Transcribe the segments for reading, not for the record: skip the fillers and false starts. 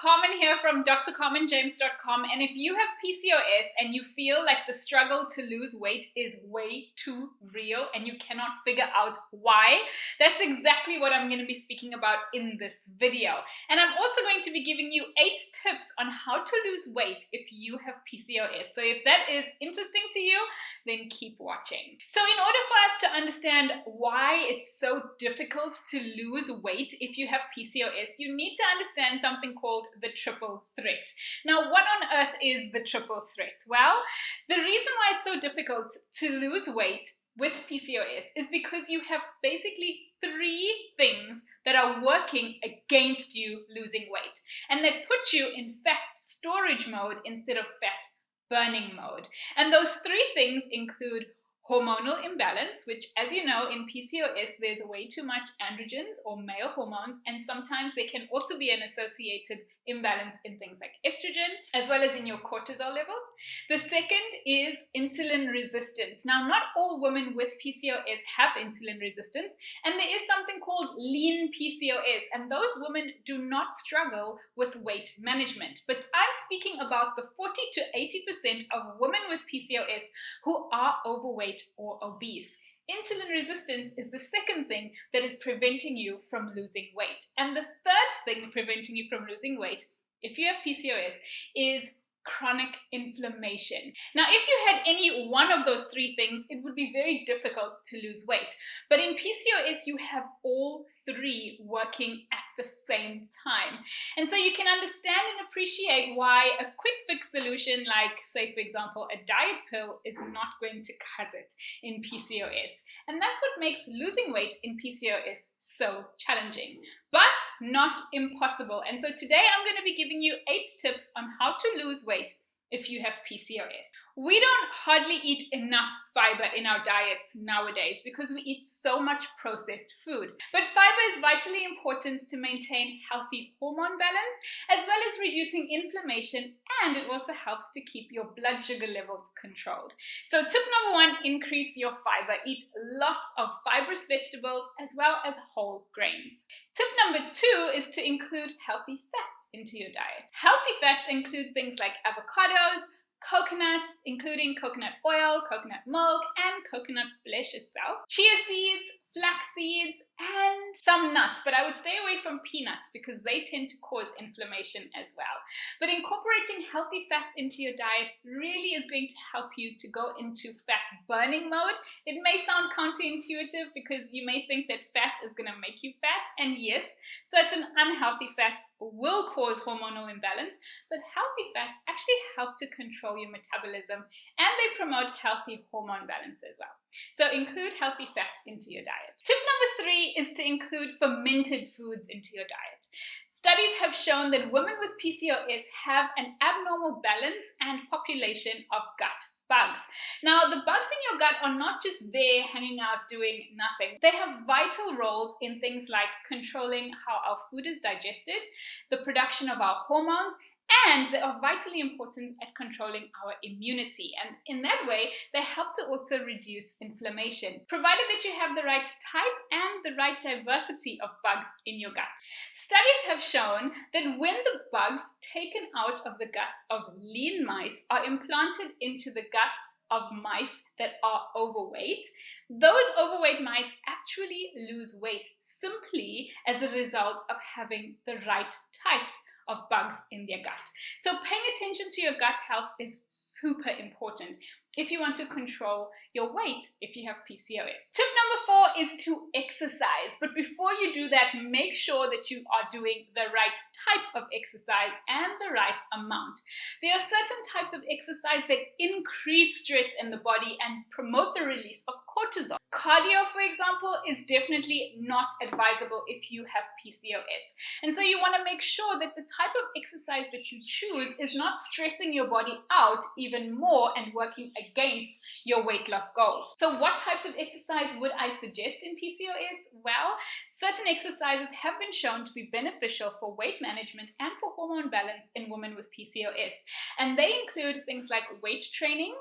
Carmen here from drcarmenjames.com, and if you have PCOS and you feel like the struggle to lose weight is way too real and you cannot figure out why, that's exactly what I'm going to be speaking about in this video. And I'm also going to be giving you 8 tips on how to lose weight if you have PCOS. So if that is interesting to you, then keep watching. So in order for us to understand why it's so difficult to lose weight if you have PCOS, you need to understand something called the triple threat. Now, what on earth is the triple threat? Well, the reason why it's so difficult to lose weight with PCOS is because you have basically 3 things that are working against you losing weight, and that put you in fat storage mode instead of fat burning mode. And those 3 things include hormonal imbalance, which, as you know, in PCOS, there's way too much androgens or male hormones, and sometimes there can also be an associated imbalance in things like estrogen, as well as in your cortisol levels. The second is insulin resistance. Now, not all women with PCOS have insulin resistance, and there is something called lean PCOS, and those women do not struggle with weight management. But I'm speaking about the 40 to 80% of women with PCOS who are overweight or obese. Insulin resistance is the second thing that is preventing you from losing weight. And the third thing preventing you from losing weight, if you have PCOS, is chronic inflammation. Now, if you had any one of those 3 things, it would be very difficult to lose weight. But in PCOS, you have all 3 working at the same time. And so you can understand and appreciate why a quick fix solution like, say, for example, a diet pill is not going to cut it in PCOS. And that's what makes losing weight in PCOS so challenging, but not impossible. And so today I'm going to be giving you 8 tips on how to lose weight if you have PCOS. We don't hardly eat enough fiber in our diets nowadays because we eat so much processed food. But fiber is vitally important to maintain healthy hormone balance, as well as reducing inflammation, and it also helps to keep your blood sugar levels controlled. So tip number 1, increase your fiber. Eat lots of fibrous vegetables as well as whole grains. Tip number 2 is to include healthy fats into your diet. Healthy fats include things like avocados, coconuts, including coconut oil, coconut milk, and coconut flesh itself, chia seeds, flax seeds, and some nuts, but I would stay away from peanuts because they tend to cause inflammation as well. But incorporating healthy fats into your diet really is going to help you to go into fat burning mode. It may sound counterintuitive because you may think that fat is going to make you fat, and yes, certain unhealthy fats will cause hormonal imbalance, but healthy fats actually help to control your metabolism, and they promote healthy hormone balance as well. So include healthy fats into your diet. Tip number 3 is to include fermented foods into your diet. Studies have shown that women with PCOS have an abnormal balance and population of gut bugs. Now, the bugs in your gut are not just there hanging out doing nothing. They have vital roles in things like controlling how our food is digested, the production of our hormones, and they are vitally important at controlling our immunity. And in that way, they help to also reduce inflammation, provided that you have the right type and the right diversity of bugs in your gut. Studies have shown that when the bugs taken out of the guts of lean mice are implanted into the guts of mice that are overweight, those overweight mice actually lose weight simply as a result of having the right types of bugs in their gut. So paying attention to your gut health is super important if you want to control your weight if you have PCOS. Tip number 4 is to exercise. But before you do that, make sure that you are doing the right type of exercise and the right amount. There are certain types of exercise that increase stress in the body and promote the release of cortisol. Cardio, for example, is definitely not advisable if you have PCOS. And so you want to make sure that the type of exercise that you choose is not stressing your body out even more and working against your weight loss goals. So what types of exercise would I suggest in PCOS? Well, certain exercises have been shown to be beneficial for weight management and for hormone balance in women with PCOS. And they include things like weight training,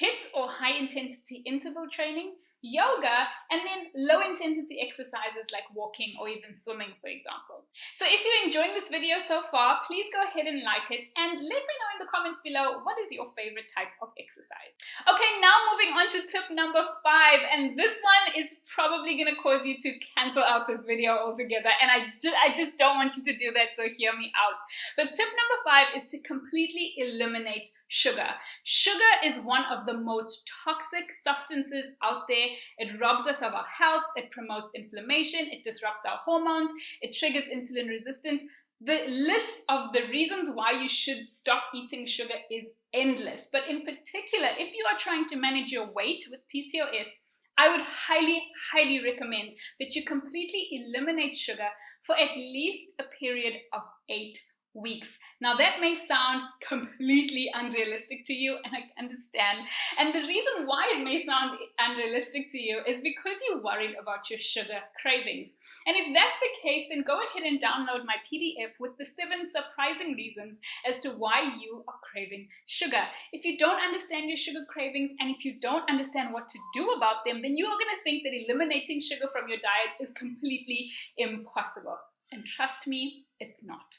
HIIT or high intensity interval training, yoga, and then low intensity exercises like walking or even swimming, for example. So if you're enjoying this video so far, please go ahead and like it and let me know in the comments below, what is your favorite type of exercise? Okay, now moving on to tip number 5, and this one is probably going to cause you to cancel out this video altogether, and I just don't want you to do that, so hear me out. But tip number 5 is to completely eliminate sugar. Sugar is one of the most toxic substances out there. It robs us of our health, it promotes inflammation, it disrupts our hormones, it triggers insulin resistance. The list of the reasons why you should stop eating sugar is endless. But in particular, if you are trying to manage your weight with PCOS, I would highly recommend that you completely eliminate sugar for at least a period of 8 weeks. Now that may sound completely unrealistic to you, and I understand. And the reason why it may sound unrealistic to you is because you're worried about your sugar cravings. And if that's the case, then go ahead and download my PDF with the 7 surprising reasons as to why you are craving sugar. If you don't understand your sugar cravings, and if you don't understand what to do about them, then you are going to think that eliminating sugar from your diet is completely impossible. And trust me, it's not.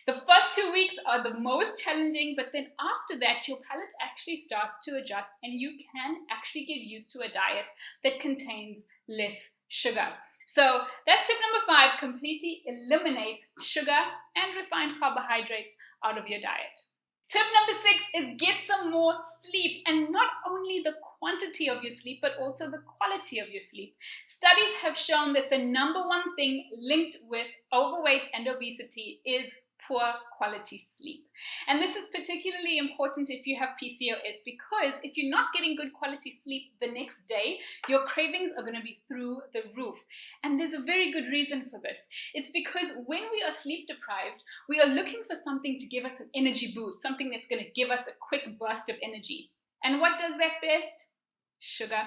The first 2 weeks are the most challenging, but then after that, your palate actually starts to adjust and you can actually get used to a diet that contains less sugar. So that's tip number 5, completely eliminate sugar and refined carbohydrates out of your diet. Tip number 6 is get some more sleep, and not only the quantity of your sleep, but also the quality of your sleep. Studies have shown that the number 1 thing linked with overweight and obesity is poor quality sleep. And this is particularly important if you have PCOS, because if you're not getting good quality sleep the next day, your cravings are going to be through the roof. And there's a very good reason for this. It's because when we are sleep deprived, we are looking for something to give us an energy boost, something that's going to give us a quick burst of energy. And what does that best? Sugar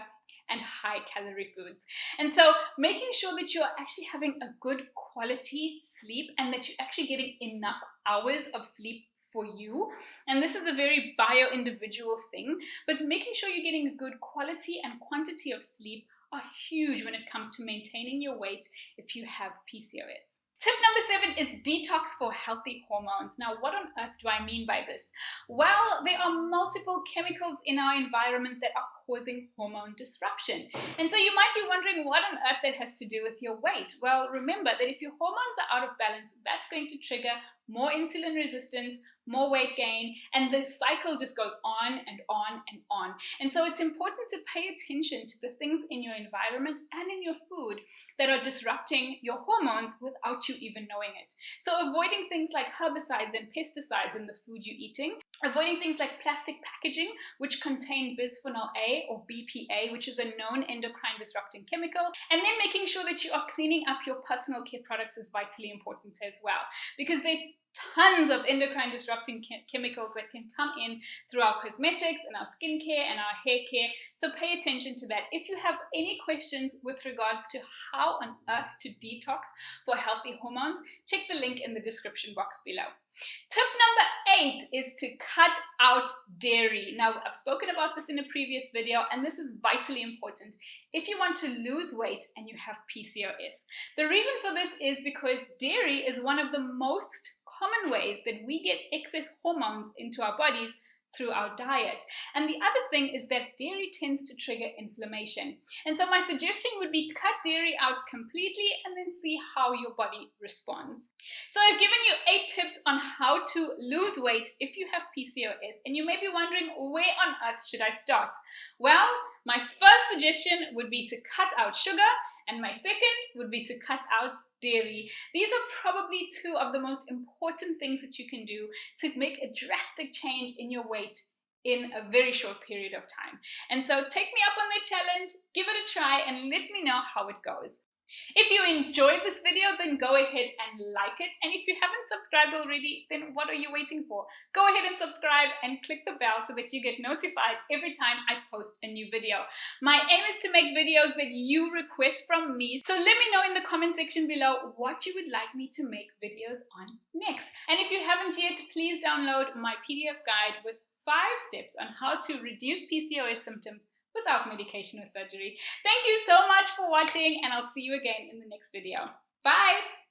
and high calorie foods. And so making sure that you're actually having a good quality sleep and that you're actually getting enough hours of sleep for you. And this is a very bio-individual thing, but making sure you're getting a good quality and quantity of sleep are huge when it comes to maintaining your weight if you have PCOS. Tip number 7 is detox for healthy hormones. Now, what on earth do I mean by this? Well, there are multiple chemicals in our environment that are causing hormone disruption. And so you might be wondering what on earth that has to do with your weight. Well, remember that if your hormones are out of balance, that's going to trigger more insulin resistance, more weight gain, and the cycle just goes on and on and on. And so it's important to pay attention to the things in your environment and in your food that are disrupting your hormones without you even knowing it. So avoiding things like herbicides and pesticides in the food you're eating, avoiding things like plastic packaging, which contain bisphenol A or BPA, which is a known endocrine disrupting chemical, and then making sure that you are cleaning up your personal care products is vitally important as well, because they tons of endocrine disrupting chemicals that can come in through our cosmetics and our skincare and our hair care. So pay attention to that. If you have any questions with regards to how on earth to detox for healthy hormones, check the link in the description box below. Tip number 8 is to cut out dairy. Now, I've spoken about this in a previous video, and this is vitally important if you want to lose weight and you have PCOS. The reason for this is because dairy is one of the most common ways that we get excess hormones into our bodies through our diet. And the other thing is that dairy tends to trigger inflammation. And so my suggestion would be cut dairy out completely and then see how your body responds. So I've given you 8 tips on how to lose weight if you have PCOS, and you may be wondering, where on earth should I start? Well, my first suggestion would be to cut out sugar, and my second would be to cut out dairy. These are probably 2 of the most important things that you can do to make a drastic change in your weight in a very short period of time. And so take me up on that challenge, give it a try, and let me know how it goes. If you enjoyed this video, then go ahead and like it. And if you haven't subscribed already, then what are you waiting for? Go ahead and subscribe and click the bell so that you get notified every time I post a new video. My aim is to make videos that you request from me. So let me know in the comment section below what you would like me to make videos on next. And if you haven't yet, please download my PDF guide with 5 steps on how to reduce PCOS symptoms without medication or surgery. Thank you so much for watching, and I'll see you again in the next video. Bye!